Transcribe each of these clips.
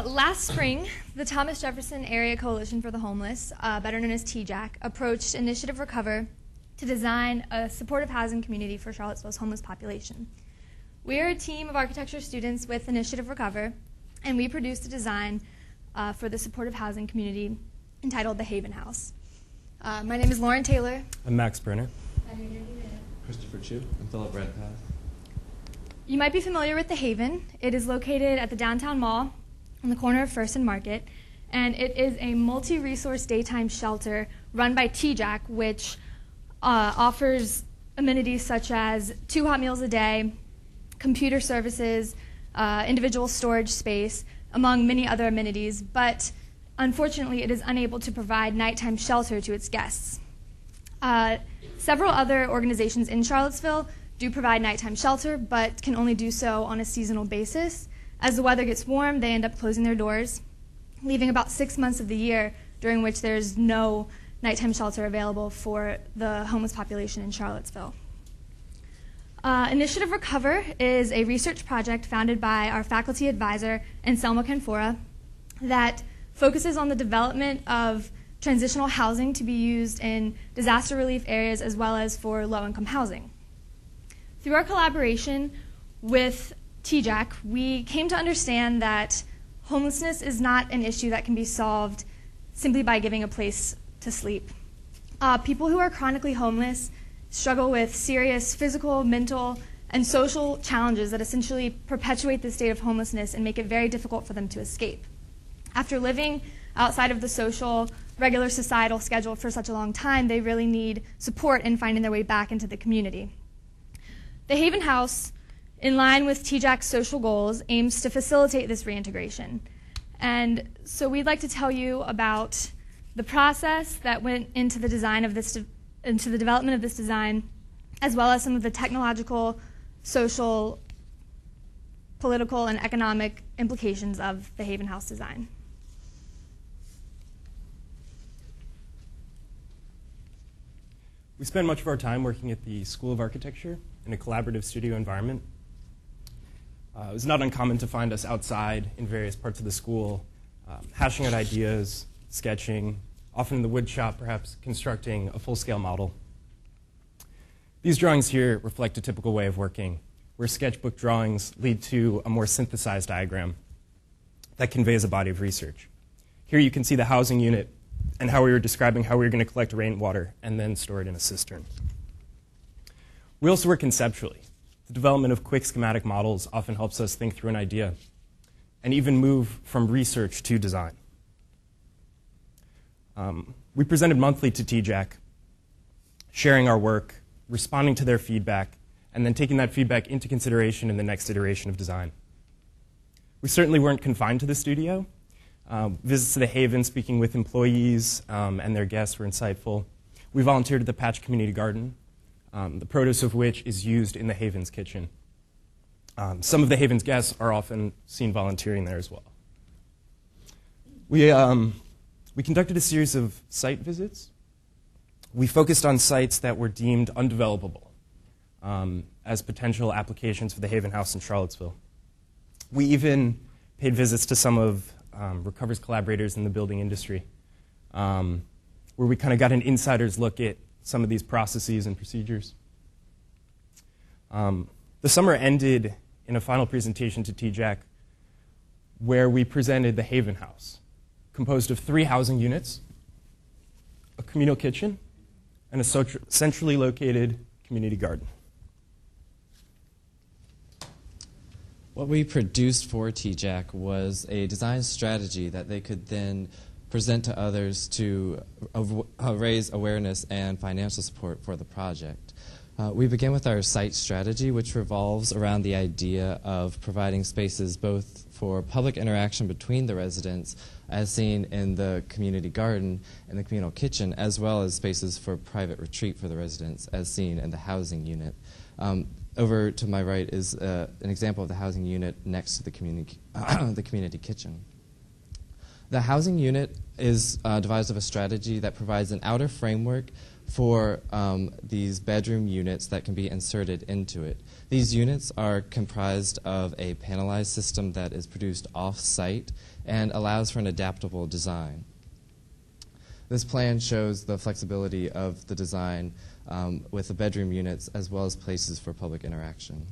Last spring, the Thomas Jefferson Area Coalition for the Homeless, better known as TJACH, approached Initiative reCOVER to design a supportive housing community for Charlottesville's homeless population. We are a team of architecture students with Initiative reCOVER, and we produced a design for the supportive housing community entitled the Haven House. My name is Lauren Taylor. I'm Max Brenner. Christopher Chu. I'm Philip Redpath. You might be familiar with the Haven. It is located at the downtown mall on the corner of First and Market, and it is a multi-resource daytime shelter run by TJACH, which offers amenities such as 2 hot meals a day, computer services, individual storage space, among many other amenities, but unfortunately it is unable to provide nighttime shelter to its guests. Several other organizations in Charlottesville do provide nighttime shelter, but can only do so on a seasonal basis. As the weather gets warm, they end up closing their doors, leaving about 6 months of the year during which there's no nighttime shelter available for the homeless population in Charlottesville. Initiative reCOVER is a research project founded by our faculty advisor, Anselma Canfora, that focuses on the development of transitional housing to be used in disaster relief areas as well as for low-income housing. Through our collaboration with TJACH, we came to understand that homelessness is not an issue that can be solved simply by giving a place to sleep. People who are chronically homeless struggle with serious physical, mental, and social challenges that essentially perpetuate the state of homelessness and make it very difficult for them to escape. After living outside of the social, regular societal schedule for such a long time, they really need support in finding their way back into the community. The Haven House, in line with TJACH's social goals, aims to facilitate this reintegration. And so we'd like to tell you about the process that went into the design of this, into the development of this design, as well as some of the technological, social, political, and economic implications of the Haven House design. We spend much of our time working at the School of Architecture in a collaborative studio environment. It was not uncommon to find us outside in various parts of the school, hashing out ideas, sketching, often in the wood shop, perhaps constructing a full-scale model. These drawings here reflect a typical way of working, where sketchbook drawings lead to a more synthesized diagram that conveys a body of research. Here you can see the housing unit and how we were describing how we were going to collect rainwater and then store it in a cistern. We also work conceptually. The development of quick schematic models often helps us think through an idea and even move from research to design. We presented monthly to TJACH, sharing our work, responding to their feedback, and then taking that feedback into consideration in the next iteration of design. We certainly weren't confined to the studio. Visits to the Haven, speaking with employees and their guests were insightful. We volunteered at the Patch Community Garden, the produce of which is used in the Haven's kitchen. Some of the Haven's guests are often seen volunteering there as well. We conducted a series of site visits. We focused on sites that were deemed undevelopable as potential applications for the Haven House in Charlottesville. We even paid visits to some of reCOVER's collaborators in the building industry, where we kind of got an insider's look at some of these processes and procedures. The summer ended in a final presentation to TJACH where we presented the Haven House, composed of 3 housing units, a communal kitchen, and a centrally located community garden. What we produced for TJACH was a design strategy that they could then present to others to raise awareness and financial support for the project. We began with our site strategy, which revolves around the idea of providing spaces both for public interaction between the residents, as seen in the community garden and the communal kitchen, as well as spaces for private retreat for the residents, as seen in the housing unit. Over to my right is an example of the housing unit next to the community kitchen. The housing unit is devised of a strategy that provides an outer framework for these bedroom units that can be inserted into it. These units are comprised of a panelized system that is produced off-site and allows for an adaptable design. This plan shows the flexibility of the design with the bedroom units as well as places for public interaction.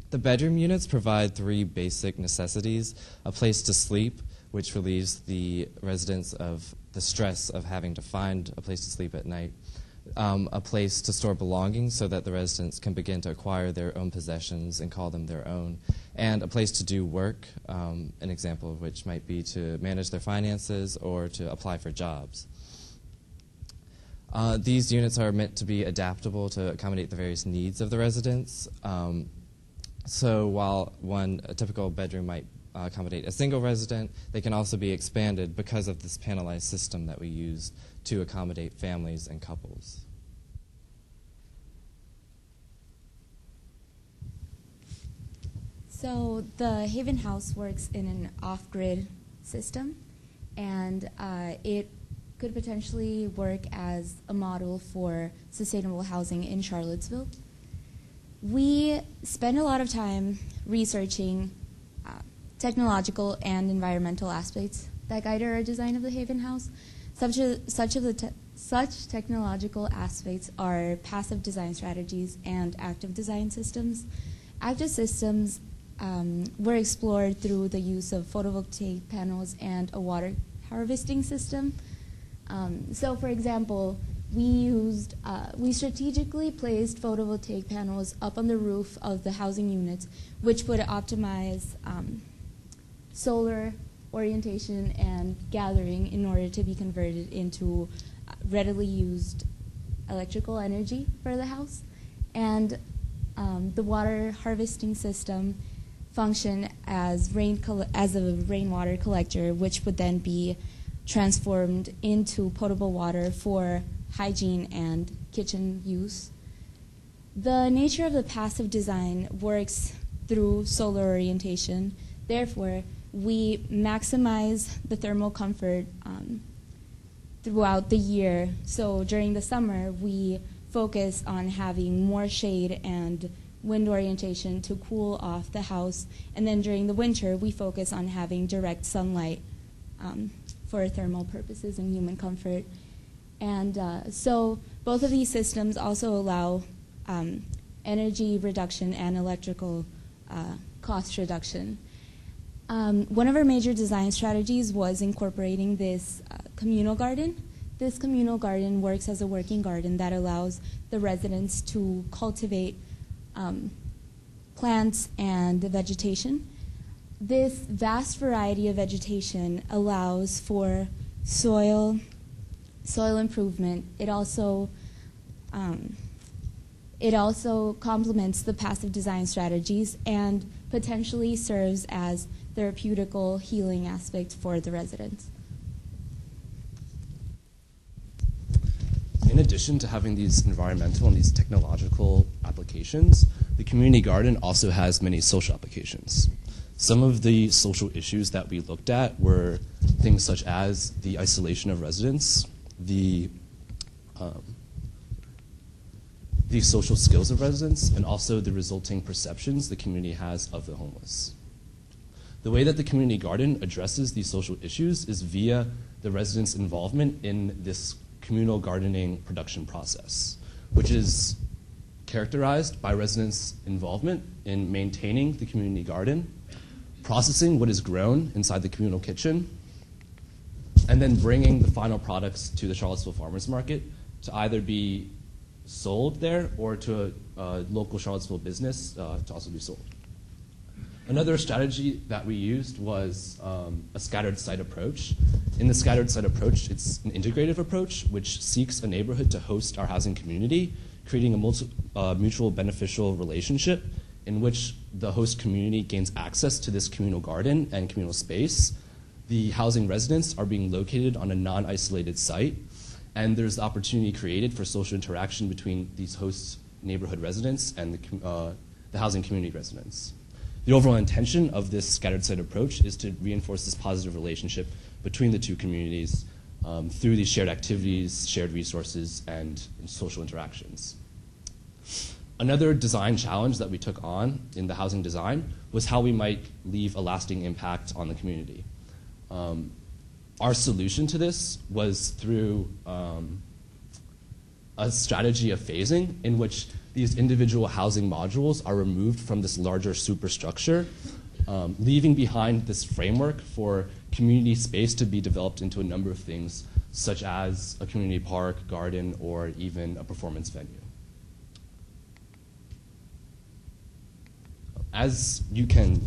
The bedroom units provide 3 basic necessities: a place to sleep, which relieves the residents of the stress of having to find a place to sleep at night, a place to store belongings so that the residents can begin to acquire their own possessions and call them their own, and a place to do work, an example of which might be to manage their finances or to apply for jobs. These units are meant to be adaptable to accommodate the various needs of the residents. So while a typical bedroom might accommodate a single resident, they can also be expanded because of this panelized system that we use to accommodate families and couples. So the Haven House works in an off-grid system, and it could potentially work as a model for sustainable housing in Charlottesville. We spend a lot of time researching technological and environmental aspects that guide our design of the Haven House. Such technological aspects are passive design strategies and active design systems. Active systems were explored through the use of photovoltaic panels and a water harvesting system. So, for example, we strategically placed photovoltaic panels up on the roof of the housing units, which would optimize solar orientation and gathering in order to be converted into readily used electrical energy for the house. And the water harvesting system functioned as a rainwater collector, which would then be transformed into potable water for hygiene and kitchen use. The nature of the passive design works through solar orientation. Therefore, we maximize the thermal comfort throughout the year. So during the summer, we focus on having more shade and wind orientation to cool off the house. And then during the winter, we focus on having direct sunlight for thermal purposes and human comfort. And so both of these systems also allow energy reduction and electrical cost reduction. One of our major design strategies was incorporating this communal garden. This communal garden works as a working garden that allows the residents to cultivate plants and vegetation. This vast variety of vegetation allows for soil improvement. It also complements the passive design strategies and potentially serves as therapeutical healing aspect for the residents. In addition to having these environmental and these technological applications, the community garden also has many social applications. Some of the social issues that we looked at were things such as the isolation of residents, the social skills of residents, and also the resulting perceptions the community has of the homeless. The way that the community garden addresses these social issues is via the residents' involvement in this communal gardening production process, which is characterized by residents' involvement in maintaining the community garden, processing what is grown inside the communal kitchen, and then bringing the final products to the Charlottesville Farmers Market to either be sold there or to a local Charlottesville business to also be sold. Another strategy that we used was a scattered site approach. In the scattered site approach, it's an integrative approach which seeks a neighborhood to host our housing community, creating a mutual beneficial relationship in which the host community gains access to this communal garden and communal space. The housing residents are being located on a non-isolated site, and there's the opportunity created for social interaction between these host neighborhood residents and the housing community residents. The overall intention of this scattered site approach is to reinforce this positive relationship between the two communities through these shared activities, shared resources, and social interactions. Another design challenge that we took on in the housing design was how we might leave a lasting impact on the community. Our solution to this was through a strategy of phasing in which these individual housing modules are removed from this larger superstructure, leaving behind this framework for community space to be developed into a number of things, such as a community park, garden, or even a performance venue. As you can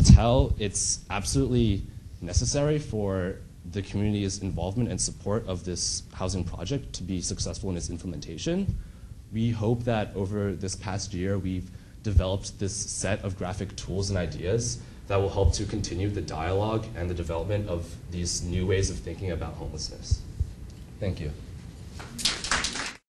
tell, it's absolutely necessary for the community's involvement and support of this housing project to be successful in its implementation. We hope that over this past year, we've developed this set of graphic tools and ideas that will help to continue the dialogue and the development of these new ways of thinking about homelessness. Thank you.